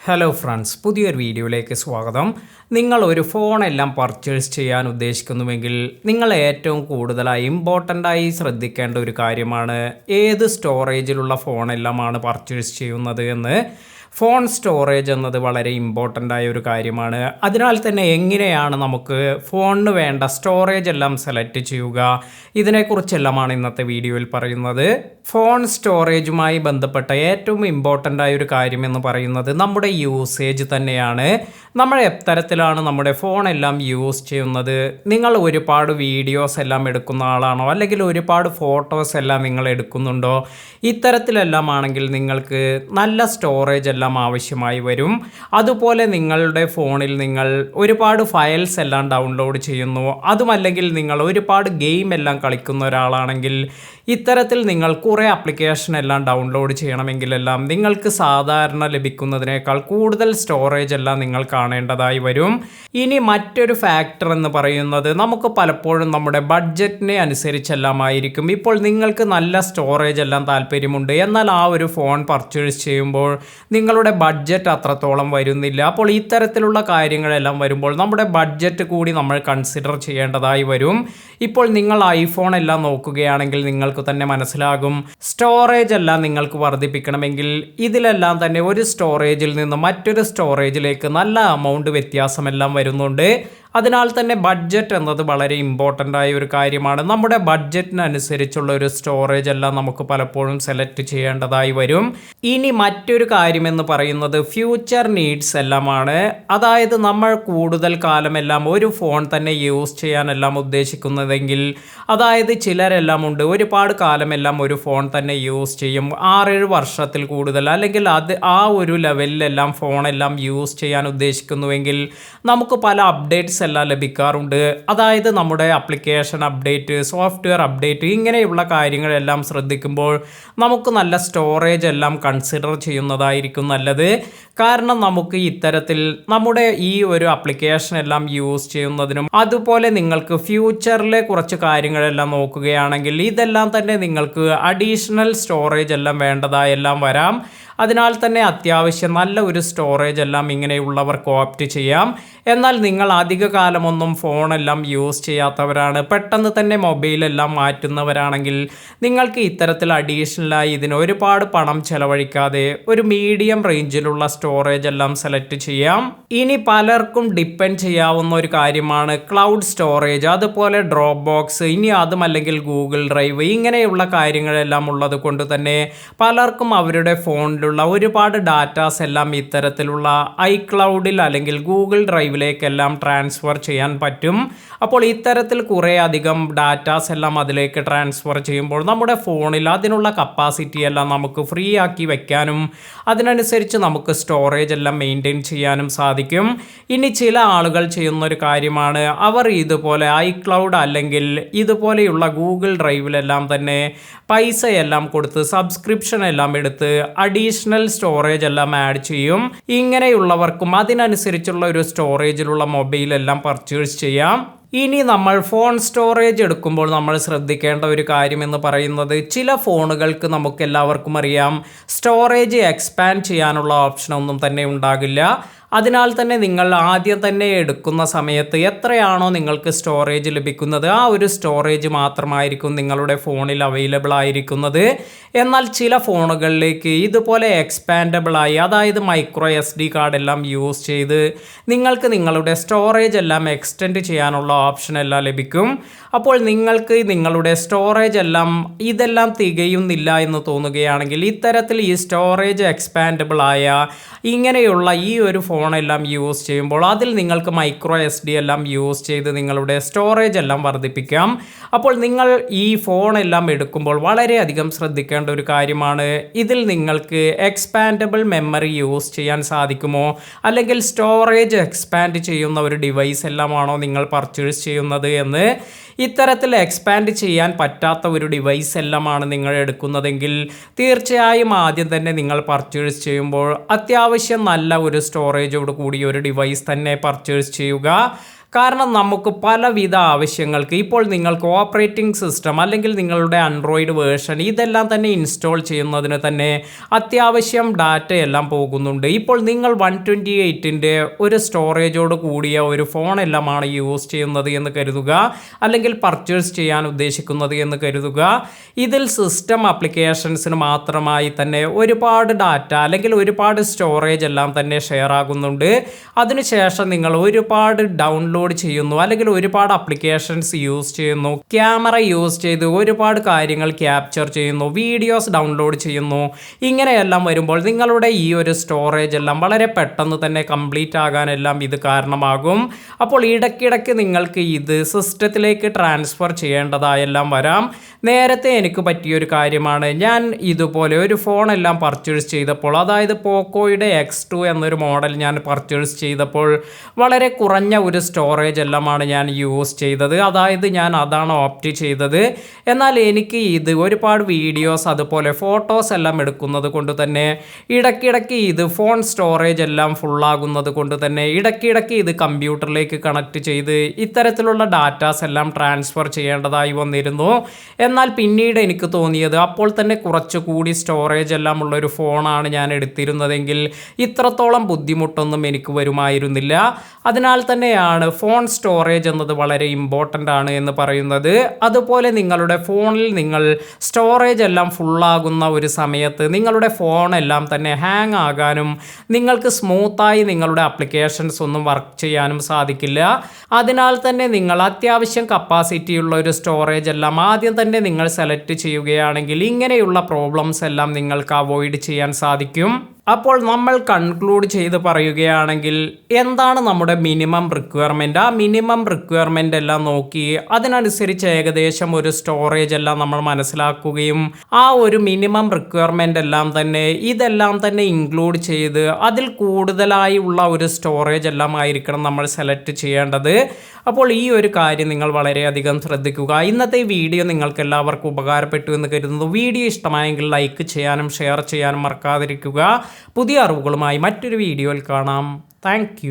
Hello friends, പുതിയൊരു വീഡിയോയിലേക്ക് സ്വാഗതം. നിങ്ങൾ ഒരു ഫോണെല്ലാം പർച്ചേസ് ചെയ്യാൻ ഉദ്ദേശിക്കുന്നുവെങ്കിൽ നിങ്ങൾ ഏറ്റവും കൂടുതലായി ഇമ്പോർട്ടൻ്റായി ശ്രദ്ധിക്കേണ്ട ഒരു കാര്യമാണ് ഏത് സ്റ്റോറേജിലുള്ള ഫോണെല്ലാമാണ് പർച്ചേസ് ചെയ്യുന്നത് എന്ന്. ഫോൺ സ്റ്റോറേജ് എന്നത് വളരെ ഇമ്പോർട്ടൻ്റ് ആയ ഒരു കാര്യമാണ്. അതിനാൽ തന്നെ എങ്ങനെയാണ് നമുക്ക് ഫോണിന് വേണ്ട സ്റ്റോറേജ് എല്ലാം സെലക്ട് ചെയ്യുക, ഇതിനെക്കുറിച്ചെല്ലാമാണ് ഇന്നത്തെ വീഡിയോയിൽ പറയുന്നത്. ഫോൺ സ്റ്റോറേജുമായി ബന്ധപ്പെട്ട ഏറ്റവും ഇമ്പോർട്ടൻ്റ് ആയ ഒരു കാര്യമെന്ന് പറയുന്നത് നമ്മുടെ യൂസേജ് തന്നെയാണ്. നമ്മൾ എത്തരത്തിലാണ് നമ്മുടെ ഫോണെല്ലാം യൂസ് ചെയ്യുന്നത്, നിങ്ങൾ ഒരുപാട് വീഡിയോസ് എല്ലാം എടുക്കുന്ന ആളാണോ, അല്ലെങ്കിൽ ഒരുപാട് ഫോട്ടോസ് എല്ലാം നിങ്ങൾ എടുക്കുന്നുണ്ടോ, ഇത്തരത്തിലെല്ലാം ആണെങ്കിൽ നിങ്ങൾക്ക് നല്ല സ്റ്റോറേജ് എല്ലാം ആവശ്യമായി വരും. അതുപോലെ നിങ്ങളുടെ ഫോണിൽ നിങ്ങൾ ഒരുപാട് ഫയൽസ് എല്ലാം ഡൗൺലോഡ് ചെയ്യുന്നു, അതുമല്ലെങ്കിൽ നിങ്ങൾ ഒരുപാട് ഗെയിം എല്ലാം കളിക്കുന്ന ഒരാളാണെങ്കിൽ ഇത്തരത്തിൽ നിങ്ങൾ കുറേ ആപ്ലിക്കേഷൻ എല്ലാം ഡൗൺലോഡ് ചെയ്യണമെങ്കിലെല്ലാം നിങ്ങൾക്ക് സാധാരണ ലഭിക്കുന്നതിനേക്കാൾ കൂടുതൽ സ്റ്റോറേജ് എല്ലാം നിങ്ങൾ കാണേണ്ടതായി വരും. ഇനി മറ്റൊരു ഫാക്ടർ എന്ന് പറയുന്നത് നമുക്ക് പലപ്പോഴും നമ്മുടെ ബഡ്ജറ്റിനെ അനുസരിച്ചെല്ലാമായിരിക്കും. ഇപ്പോൾ നിങ്ങൾക്ക് നല്ല സ്റ്റോറേജ് എല്ലാം താല്പര്യമുണ്ട്, എന്നാൽ ആ ഒരു ഫോൺ പർച്ചേസ് ചെയ്യുമ്പോൾ നിങ്ങളുടെ ബഡ്ജറ്റ് അത്രത്തോളം വരുന്നില്ല. അപ്പോൾ ഇത്തരത്തിലുള്ള കാര്യങ്ങളെല്ലാം വരുമ്പോൾ നമ്മുടെ ബഡ്ജറ്റ് കൂടി നമ്മൾ കൺസിഡർ ചെയ്യേണ്ടതായി വരും. ഇപ്പോൾ നിങ്ങൾ ഐഫോൺ എല്ലാം നോക്കുകയാണെങ്കിൽ നിങ്ങൾക്ക് തന്നെ മനസ്സിലാകും, സ്റ്റോറേജ് എല്ലാം നിങ്ങൾക്ക് വർദ്ധിപ്പിക്കണമെങ്കിൽ ഇതിലെല്ലാം തന്നെ ഒരു സ്റ്റോറേജിൽ നിന്ന് മറ്റൊരു സ്റ്റോറേജിലേക്ക് നല്ല എമൗണ്ട് വ്യത്യാസമെല്ലാം വരുന്നുണ്ട്. അതിനാൽ തന്നെ ബഡ്ജറ്റ് എന്നത് വളരെ ഇമ്പോർട്ടൻ്റ് ആയ ഒരു കാര്യമാണ്. നമ്മുടെ ബഡ്ജറ്റിനനുസരിച്ചുള്ള ഒരു സ്റ്റോറേജ് എല്ലാം നമുക്ക് പലപ്പോഴും സെലക്ട് ചെയ്യേണ്ടതായി വരും. ഇനി മറ്റൊരു കാര്യമെന്ന് പറയുന്നത് ഫ്യൂച്ചർ നീഡ്സ് എല്ലാമാണ്. അതായത് നമ്മൾ കൂടുതൽ കാലമെല്ലാം ഒരു ഫോൺ തന്നെ യൂസ് ചെയ്യാനെല്ലാം ഉദ്ദേശിക്കുന്നതെങ്കിൽ, അതായത് ചിലരെല്ലാം ഉണ്ട് ഒരുപാട് കാലമെല്ലാം ഒരു ഫോൺ തന്നെ യൂസ് ചെയ്യും, 6-7 വർഷത്തിൽ കൂടുതൽ, അല്ലെങ്കിൽ ആ ഒരു ലെവലിലെല്ലാം ഫോണെല്ലാം യൂസ് ചെയ്യാൻ ഉദ്ദേശിക്കുന്നുവെങ്കിൽ നമുക്ക് പല അപ്ഡേറ്റ്സ് എല്ലാം ലഭിക്കാറുണ്ട്. അതായത് നമ്മുടെ ആപ്ലിക്കേഷൻ അപ്ഡേറ്റ്, സോഫ്റ്റ്വെയർ അപ്ഡേറ്റ്, ഇങ്ങനെയുള്ള കാര്യങ്ങളെല്ലാം ശ്രദ്ധിക്കുമ്പോൾ നമുക്ക് നല്ല സ്റ്റോറേജ് എല്ലാം കൺസിഡർ ചെയ്യുന്നതായിരിക്കും നല്ലത്. കാരണം നമുക്ക് ഇത്തരത്തിൽ നമ്മുടെ ഈ ഒരു ആപ്ലിക്കേഷൻ എല്ലാം യൂസ് ചെയ്യുന്നതിനും അതുപോലെ നിങ്ങൾക്ക് ഫ്യൂച്ചറിലെ കുറച്ച് കാര്യങ്ങളെല്ലാം നോക്കുകയാണെങ്കിൽ ഇതെല്ലാം തന്നെ നിങ്ങൾക്ക് അഡീഷണൽ സ്റ്റോറേജ് എല്ലാം വേണ്ടതായെല്ലാം വരാം. അതിനാൽ തന്നെ അത്യാവശ്യം നല്ല ഒരു സ്റ്റോറേജ് എല്ലാം ഇങ്ങനെയുള്ളവർക്ക് ഓപ്റ്റ് ചെയ്യാം. എന്നാൽ നിങ്ങൾ അധിക കാലമൊന്നും ഫോണെല്ലാം യൂസ് ചെയ്യാത്തവരാണ്, പെട്ടെന്ന് തന്നെ മൊബൈലെല്ലാം മാറ്റുന്നവരാണെങ്കിൽ നിങ്ങൾക്ക് ഇത്തരത്തിൽ അഡീഷണലായി ഇതിന് ഒരുപാട് പണം ചെലവഴിക്കാതെ ഒരു മീഡിയം റേഞ്ചിലുള്ള സ്റ്റോറേജ് എല്ലാം സെലക്ട് ചെയ്യാം. ഇനി പലർക്കും ഡിപ്പെൻഡ് ചെയ്യാവുന്ന ഒരു കാര്യമാണ് ക്ലൗഡ് സ്റ്റോറേജ്, അതുപോലെ ഡ്രോപ്പ് ബോക്സ്, ഇനി അതുമല്ലെങ്കിൽ ഗൂഗിൾ ഡ്രൈവ്, ഇങ്ങനെയുള്ള കാര്യങ്ങളെല്ലാം ഉള്ളത് കൊണ്ട് തന്നെ പലർക്കും അവരുടെ ഫോണിൽ ഒരുപാട് ഡാറ്റാസ് എല്ലാം ഇത്തരത്തിലുള്ള ഐക്ലൗഡിൽ അല്ലെങ്കിൽ ഗൂഗിൾ ഡ്രൈവിലേക്കെല്ലാം ട്രാൻസ്ഫർ ചെയ്യാൻ പറ്റും. അപ്പോൾ ഇത്തരത്തിൽ കുറേ അധികം ഡാറ്റാസ് എല്ലാം അതിലേക്ക് ട്രാൻസ്ഫർ ചെയ്യുമ്പോൾ നമ്മുടെ ഫോണിൽ അതിനുള്ള കപ്പാസിറ്റി എല്ലാം നമുക്ക് ഫ്രീ ആക്കി വെക്കാനും അതിനനുസരിച്ച് നമുക്ക് സ്റ്റോറേജ് എല്ലാം മെയിൻറ്റെയിൻ ചെയ്യാനും സാധിക്കും. ഇനി ചില ആളുകൾ ചെയ്യുന്നൊരു കാര്യമാണ്, അവർ ഇതുപോലെ ഐക്ലൗഡ് അല്ലെങ്കിൽ ഇതുപോലെയുള്ള ഗൂഗിൾ ഡ്രൈവിലെല്ലാം തന്നെ പൈസയെല്ലാം കൊടുത്ത് സബ്സ്ക്രിപ്ഷൻ എല്ലാം എടുത്ത് അഡീഷണൽ സ്റ്റോറേജ് എല്ലാം ആഡ് ചെയ്യും. ഇങ്ങനെയുള്ളവർക്കും അതിനനുസരിച്ചുള്ള ഒരു സ്റ്റോറേജിലുള്ള മൊബൈലെല്ലാം പർച്ചേസ് ചെയ്യാം. ഇനി നമ്മൾ ഫോൺ സ്റ്റോറേജ് എടുക്കുമ്പോൾ നമ്മൾ ശ്രദ്ധിക്കേണ്ട ഒരു കാര്യം എന്ന് പറയുന്നത്, ചില ഫോണുകൾക്ക് നമുക്ക് എല്ലാവർക്കും അറിയാം സ്റ്റോറേജ് എക്സ്പാൻഡ് ചെയ്യാനുള്ള ഓപ്ഷനൊന്നും തന്നെ ഉണ്ടാകില്ല. അതിനാൽ തന്നെ നിങ്ങൾ ആദ്യം തന്നെ എടുക്കുന്ന സമയത്ത് എത്രയാണോ നിങ്ങൾക്ക് സ്റ്റോറേജ് ലഭിക്കുന്നത് ആ ഒരു സ്റ്റോറേജ് മാത്രമായിരിക്കും നിങ്ങളുടെ ഫോണിൽ അവൈലബിൾ ആയിരിക്കുന്നത്. എന്നാൽ ചില ഫോണുകളിലേക്ക് ഇതുപോലെ എക്സ്പാൻഡബിളായി, അതായത് മൈക്രോ SD കാർഡ് എല്ലാം യൂസ് ചെയ്ത് നിങ്ങൾക്ക് നിങ്ങളുടെ സ്റ്റോറേജ് എല്ലാം എക്സ്റ്റെൻഡ് ചെയ്യാനുള്ള ഓപ്ഷൻ എല്ലാം ലഭിക്കും. അപ്പോൾ നിങ്ങൾക്ക് നിങ്ങളുടെ സ്റ്റോറേജ് എല്ലാം ഇതെല്ലാം തികയുന്നില്ല എന്ന് തോന്നുകയാണെങ്കിൽ ഇത്തരത്തിൽ ഈ സ്റ്റോറേജ് എക്സ്പാൻഡബിൾ ആയ ഇങ്ങനെയുള്ള ഈ ഒരു ഫോണെല്ലാം യൂസ് ചെയ്യുമ്പോൾ അതിൽ നിങ്ങൾക്ക് മൈക്രോ SD എല്ലാം യൂസ് ചെയ്ത് നിങ്ങളുടെ സ്റ്റോറേജ് എല്ലാം വർദ്ധിപ്പിക്കാം. അപ്പോൾ നിങ്ങൾ ഈ ഫോണെല്ലാം എടുക്കുമ്പോൾ വളരെയധികം ശ്രദ്ധിക്കേണ്ട ഒരു കാര്യമാണ്, ഇതിൽ നിങ്ങൾക്ക് എക്സ്പാൻഡബിൾ മെമ്മറി യൂസ് ചെയ്യാൻ സാധിക്കുമോ, അല്ലെങ്കിൽ സ്റ്റോറേജ് എക്സ്പാൻഡ് ചെയ്യുന്ന ഒരു ഡിവൈസ് എല്ലാമാണോ നിങ്ങൾ പർച്ചേസ് ചെയ്യുന്നത് എന്ന്. ഇത്തരത്തിൽ എക്സ്പാൻഡ് ചെയ്യാൻ പറ്റാത്ത ഒരു ഡിവൈസ് എല്ലാമാണ് നിങ്ങൾ എടുക്കുന്നതെങ്കിൽ തീർച്ചയായും ആദ്യം തന്നെ നിങ്ങൾ പർച്ചേസ് ചെയ്യുമ്പോൾ അത്യാവശ്യം നല്ല ഒരു സ്റ്റോറേജോട് കൂടി ഒരു ഡിവൈസ് തന്നെ പർച്ചേസ് ചെയ്യുക. കാരണം നമുക്ക് പലവിധ ആവശ്യങ്ങൾക്ക് ഇപ്പോൾ നിങ്ങൾക്ക് ഓപ്പറേറ്റിംഗ് സിസ്റ്റം അല്ലെങ്കിൽ നിങ്ങളുടെ ആൻഡ്രോയിഡ് വേർഷൻ ഇതെല്ലാം തന്നെ ഇൻസ്റ്റാൾ ചെയ്യുന്നതിന് തന്നെ അത്യാവശ്യം ഡാറ്റ എല്ലാം പോകുന്നുണ്ട്. ഇപ്പോൾ നിങ്ങൾ 128ൻ്റെ ഒരു സ്റ്റോറേജോട് കൂടിയ ഒരു ഫോണെല്ലാമാണ് യൂസ് ചെയ്യുന്നത് എന്ന് കരുതുക, അല്ലെങ്കിൽ പർച്ചേസ് ചെയ്യാൻ ഉദ്ദേശിക്കുന്നത് എന്ന് കരുതുക. ഇതിൽ സിസ്റ്റം ആപ്ലിക്കേഷൻസിന് മാത്രമായി തന്നെ ഒരുപാട് ഡാറ്റ അല്ലെങ്കിൽ ഒരുപാട് സ്റ്റോറേജ് എല്ലാം തന്നെ ഷെയർ ആകുന്നുണ്ട്. അതിനുശേഷം നിങ്ങൾ ഒരുപാട് ഡൗൺലോഡ് ചെയ്യുന്നു അല്ലെങ്കിൽ ഒരുപാട് ആപ്ലിക്കേഷൻസ് യൂസ് ചെയ്യുന്നു, ക്യാമറ യൂസ് ചെയ്ത് ഒരുപാട് കാര്യങ്ങൾ ക്യാപ്ചർ ചെയ്യുന്നു, വീഡിയോസ് ഡൗൺലോഡ് ചെയ്യുന്നു. ഇങ്ങനെയെല്ലാം വരുമ്പോൾ നിങ്ങളുടെ ഈ ഒരു സ്റ്റോറേജ് എല്ലാം വളരെ പെട്ടെന്ന് തന്നെ കംപ്ലീറ്റ് ആകാനെല്ലാം ഇത് കാരണമാകും. അപ്പോൾ ഇടയ്ക്കിടയ്ക്ക് നിങ്ങൾക്ക് ഇത് സിസ്റ്റത്തിലേക്ക് ട്രാൻസ്ഫർ ചെയ്യേണ്ടതായെല്ലാം വരാം. നേരത്തെ എനിക്ക് പറ്റിയൊരു കാര്യമാണ്. ഞാൻ ഇതുപോലെ ഒരു ഫോണെല്ലാം പർച്ചേസ് ചെയ്തപ്പോൾ, അതായത് പോക്കോയുടെ X2 എന്നൊരു മോഡൽ ഞാൻ പർച്ചേസ് ചെയ്തപ്പോൾ വളരെ കുറഞ്ഞ ഒരു സ്റ്റോറേജ് എല്ലാമാണ് ഞാൻ യൂസ് ചെയ്തത്. അതായത് ഞാൻ അതാണ് ഓപ്റ്റ് ചെയ്തത്. എന്നാൽ എനിക്ക് ഇത് ഒരുപാട് വീഡിയോസ് അതുപോലെ ഫോട്ടോസ് എല്ലാം എടുക്കുന്നത് കൊണ്ട് തന്നെ ഇടയ്ക്കിടയ്ക്ക് ഇത് ഫോൺ സ്റ്റോറേജ് എല്ലാം ഫുള്ളാകുന്നത് കൊണ്ട് തന്നെ ഇടയ്ക്കിടയ്ക്ക് ഇത് കമ്പ്യൂട്ടറിലേക്ക് കണക്ട് ചെയ്ത് ഇത്തരത്തിലുള്ള ഡാറ്റാസ് എല്ലാം ട്രാൻസ്ഫർ ചെയ്യേണ്ടതായി വന്നിരുന്നു. എന്നാൽ പിന്നീട് എനിക്ക് തോന്നിയത് അപ്പോൾ തന്നെ കുറച്ചുകൂടി സ്റ്റോറേജ് എല്ലാം ഉള്ളൊരു ഫോണാണ് ഞാൻ എടുത്തിരുന്നതെങ്കിൽ ഇത്രത്തോളം ബുദ്ധിമുട്ടൊന്നും എനിക്ക് വരുമായിരുന്നില്ല. അതിനാൽ തന്നെയാണ് ഫോൺ സ്റ്റോറേജ് എന്നത് വളരെ ഇമ്പോർട്ടൻ്റ് ആണ് എന്ന് പറയുന്നത്. അതുപോലെ നിങ്ങളുടെ ഫോണിൽ നിങ്ങൾ സ്റ്റോറേജ് എല്ലാം ഫുള്ളാകുന്ന ഒരു സമയത്ത് നിങ്ങളുടെ ഫോണെല്ലാം തന്നെ ഹാങ് ആകാനും നിങ്ങൾക്ക് സ്മൂത്തായി നിങ്ങളുടെ ആപ്ലിക്കേഷൻസ് ഒന്നും വർക്ക് ചെയ്യാനും സാധിക്കില്ല. അതിനാൽ തന്നെ നിങ്ങൾ അത്യാവശ്യം കപ്പാസിറ്റി ഉള്ള ഒരു സ്റ്റോറേജ് എല്ലാം ആദ്യം തന്നെ നിങ്ങൾ സെലക്ട് ചെയ്യുകയാണെങ്കിൽ ഇങ്ങനെയുള്ള പ്രോബ്ലംസ് എല്ലാം നിങ്ങൾക്ക് അവോയ്ഡ് ചെയ്യാൻ സാധിക്കും. അപ്പോൾ നമ്മൾ കൺക്ലൂഡ് ചെയ്ത് പറയുകയാണെങ്കിൽ എന്താണ് നമ്മുടെ മിനിമം റിക്വയർമെൻറ്റ്, ആ മിനിമം റിക്വയർമെൻ്റ് എല്ലാം നോക്കി അതിനനുസരിച്ച് ഏകദേശം ഒരു സ്റ്റോറേജ് എല്ലാം നമ്മൾ മനസ്സിലാക്കുകയും ആ ഒരു മിനിമം റിക്വയർമെൻ്റ് എല്ലാം തന്നെ ഇതെല്ലാം തന്നെ ഇൻക്ലൂഡ് ചെയ്ത് അതിൽ കൂടുതലായി ഉള്ള ഒരു സ്റ്റോറേജ് എല്ലാം ആയിരിക്കണം നമ്മൾ സെലക്ട് ചെയ്യേണ്ടത്. അപ്പോൾ ഈ ഒരു കാര്യം നിങ്ങൾ വളരെയധികം ശ്രദ്ധിക്കുക. ഇന്നത്തെ വീഡിയോ നിങ്ങൾക്ക് എല്ലാവർക്കും ഉപകാരപ്പെട്ടു എന്ന് കരുതുന്നു. വീഡിയോ ഇഷ്ടമായെങ്കിൽ ലൈക്ക് ചെയ്യാനും ഷെയർ ചെയ്യാനും മറക്കാതിരിക്കുക. പുതിയ അറിവുകളുമായി മറ്റൊരു വീഡിയോയിൽ കാണാം. താങ്ക്